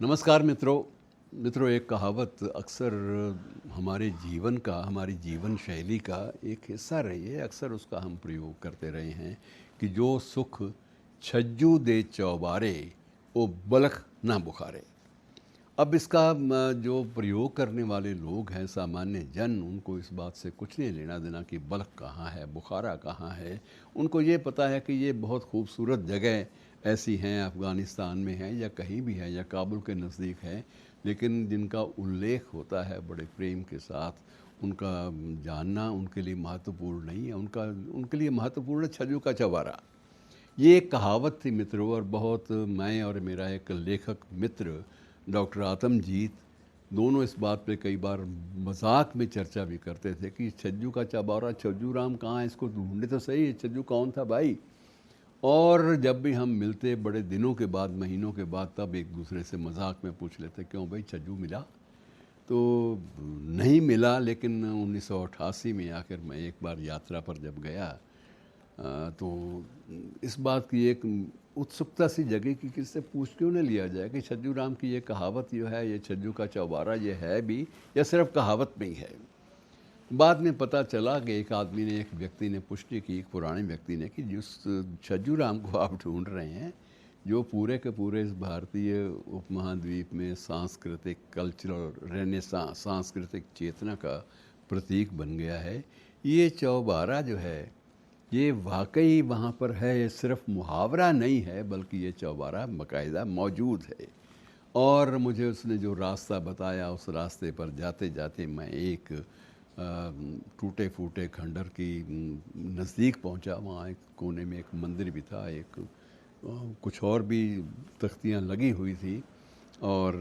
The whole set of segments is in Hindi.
नमस्कार मित्रों। एक कहावत अक्सर हमारे जीवन का, हमारी जीवन शैली का एक हिस्सा रही है। अक्सर उसका हम प्रयोग करते रहे हैं कि जो सुख छज्जू दे चौबारे, वो बलख ना बुखारे। अब इसका जो प्रयोग करने वाले लोग हैं, सामान्य जन, उनको इस बात से कुछ नहीं लेना देना कि बल्ख कहाँ है, बुखारा कहाँ है। उनको ये पता है कि ये बहुत खूबसूरत जगह ऐसी हैं, अफ़गानिस्तान में है या कहीं भी है या काबुल के नज़दीक है, लेकिन जिनका उल्लेख होता है बड़े प्रेम के साथ, उनका जानना उनके लिए महत्वपूर्ण नहीं है। उनके लिए महत्वपूर्ण है छज्जू का चौबारा। ये एक कहावत थी मित्रों, और बहुत मैं और मेरा एक लेखक मित्र डॉक्टर आतमजीत दोनों इस बात पे कई बार मजाक में चर्चा भी करते थे कि छज्जू का चबारा, छज्जू राम कहाँ है, इसको ढूंढे तो सही, छज्जू कौन था भाई। और जब भी हम मिलते बड़े दिनों के बाद, महीनों के बाद, तब एक दूसरे से मजाक में पूछ लेते, क्यों भाई छज्जू मिला? तो नहीं मिला, लेकिन 1988 में आकर मैं एक बार यात्रा पर जब गया तो इस बात की एक उत्सुकता सी जगी कि किससे पूछ क्यों न लिया जाए कि छज्जू राम की ये कहावत जो है, ये छज्जू का चौबारा, ये है भी या सिर्फ कहावत में ही है। बाद में पता चला कि एक आदमी ने, एक व्यक्ति ने पुष्टि की, एक पुराने व्यक्ति ने, कि जिस छज्जू राम को आप ढूंढ रहे हैं, जो पूरे के पूरे इस भारतीय उपमहाद्वीप में सांस्कृतिक, कल्चरल रेनेसां, सांस्कृतिक चेतना का प्रतीक बन गया है, ये चौबारा जो है, ये वाकई वहाँ पर है। ये सिर्फ मुहावरा नहीं है, बल्कि ये चौबारा बाकायदा मौजूद है। और मुझे उसने जो रास्ता बताया, उस रास्ते पर जाते जाते मैं एक टूटे फूटे खंडर की नज़दीक पहुँचा। वहाँ एक कोने में एक मंदिर भी था, एक कुछ और भी तख्तियाँ लगी हुई थी। और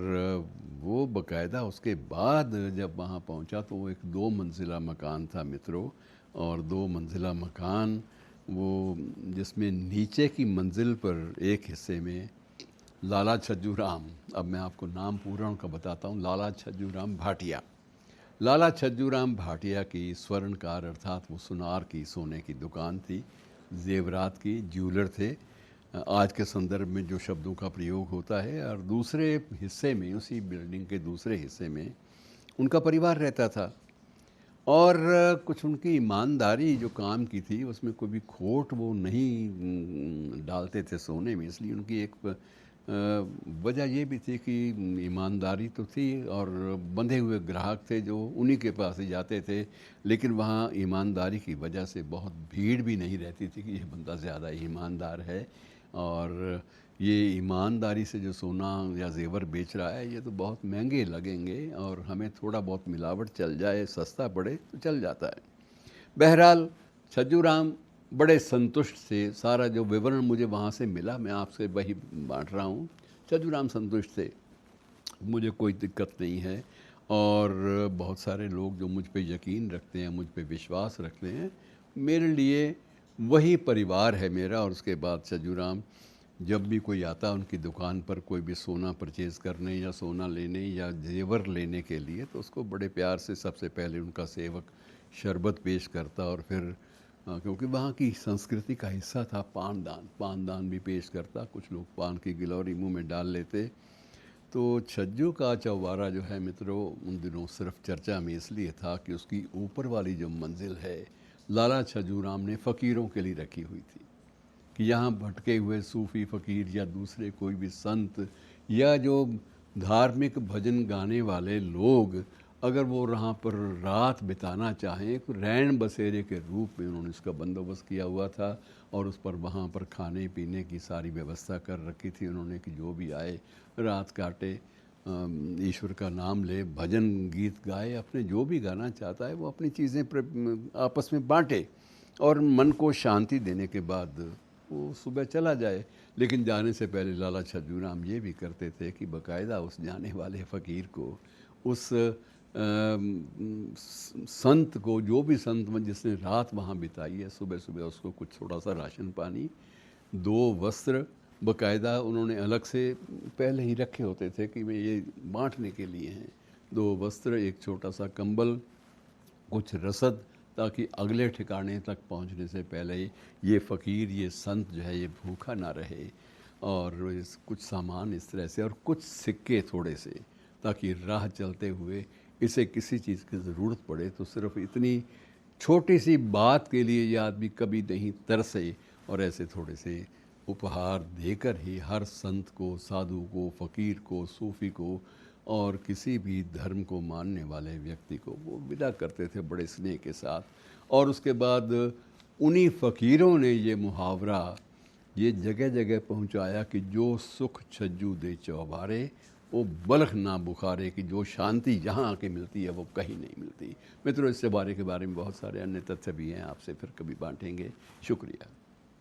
वो बाकायदा उसके बाद जब वहाँ पहुँचा तो वो एक 2 मंजिला मकान था मित्रों। और 2 मंजिला मकान, वो जिसमें नीचे की मंजिल पर एक हिस्से में लाला छज्जू राम, अब मैं आपको नाम पूरा उनका बताता हूँ, लाला छज्जू राम भाटिया। लाला छज्जू राम भाटिया की स्वर्णकार, अर्थात वो सुनार की, सोने की दुकान थी, जेवरात की, ज्वेलर थे आज के संदर्भ में जो शब्दों का प्रयोग होता है। और दूसरे हिस्से में, उसी बिल्डिंग के दूसरे हिस्से में उनका परिवार रहता था। और कुछ उनकी ईमानदारी जो काम की थी, उसमें कोई भी खोट वो नहीं डालते थे सोने में। इसलिए उनकी एक वजह ये भी थी कि ईमानदारी तो थी, और बंधे हुए ग्राहक थे जो उन्हीं के पास ही जाते थे। लेकिन वहाँ ईमानदारी की वजह से बहुत भीड़ भी नहीं रहती थी कि ये बंदा ज़्यादा ईमानदार है, और ये ईमानदारी से जो सोना या जेवर बेच रहा है, ये तो बहुत महंगे लगेंगे, और हमें थोड़ा बहुत मिलावट चल जाए, सस्ता पड़े तो चल जाता है। बहरहाल छज्जू राम बड़े संतुष्ट थे। सारा जो विवरण मुझे वहाँ से मिला, मैं आपसे वही बांट रहा हूँ। छज्जू राम संतुष्ट थे, मुझे कोई दिक्कत नहीं है। और बहुत सारे लोग जो मुझ पे यकीन रखते हैं, मुझ पे विश्वास रखते हैं, मेरे लिए वही परिवार है मेरा। और उसके बाद छज्जू राम जब भी कोई आता उनकी दुकान पर, कोई भी सोना परचेज़ करने या सोना लेने या जेवर लेने के लिए, तो उसको बड़े प्यार से सबसे पहले उनका सेवक शरबत पेश करता, और फिर क्योंकि वहाँ की संस्कृति का हिस्सा था पान दान भी पेश करता। कुछ लोग पान की गिलौरी मुंह में डाल लेते। तो छज्जू का चौबारा जो है मित्रों, उन दिनों सिर्फ चर्चा में इसलिए था कि उसकी ऊपर वाली जो मंजिल है, लाला छज्जू राम ने फ़कीरों के लिए रखी हुई थी कि यहाँ भटके हुए सूफ़ी फ़कीर या दूसरे कोई भी संत या जो धार्मिक भजन गाने वाले लोग, अगर वो वहाँ पर रात बिताना चाहें, तो रैन बसेरे के रूप में उन्होंने इसका बंदोबस्त किया हुआ था। और उस पर वहाँ पर खाने पीने की सारी व्यवस्था कर रखी थी उन्होंने कि जो भी आए रात काटे, ईश्वर का नाम ले, भजन गीत गाए, अपने जो भी गाना चाहता है वो अपनी चीज़ें आपस में बांटे, और मन को शांति देने के बाद वो सुबह चला जाए। लेकिन जाने से पहले लाला छज्जू राम ये भी करते थे कि बाकायदा उस जाने वाले फ़कीर को, उस संत को, जो भी संत में जिसने रात वहाँ बिताई है, सुबह सुबह उसको कुछ थोड़ा सा राशन पानी, 2 वस्त्र बाकायदा उन्होंने अलग से पहले ही रखे होते थे कि वे ये बांटने के लिए हैं। 2 वस्त्र, एक छोटा सा कंबल, कुछ रसद, ताकि अगले ठिकाने तक पहुंचने से पहले ये फ़कीर, ये संत जो है, ये भूखा ना रहे। और कुछ सामान इस तरह से और कुछ सिक्के थोड़े से, ताकि राह चलते हुए इसे किसी चीज़ की ज़रूरत पड़े तो सिर्फ इतनी छोटी सी बात के लिए ये आदमी कभी नहीं तरसे। और ऐसे थोड़े से उपहार देकर ही हर संत को, साधु को, फ़कीर को, सूफ़ी को और किसी भी धर्म को मानने वाले व्यक्ति को वो विदा करते थे बड़े स्नेह के साथ। और उसके बाद उन्हीं फ़कीरों ने ये मुहावरा ये जगह जगह पहुंचाया कि जो सुख छज्जू दे चौबारे, वो बलख ना बुखारे, कि जो शांति यहाँ आके मिलती है वो कहीं नहीं मिलती। मित्रों, इससे बारे में बहुत सारे अन्य तथ्य भी हैं, आपसे फिर कभी बांटेंगे। शुक्रिया।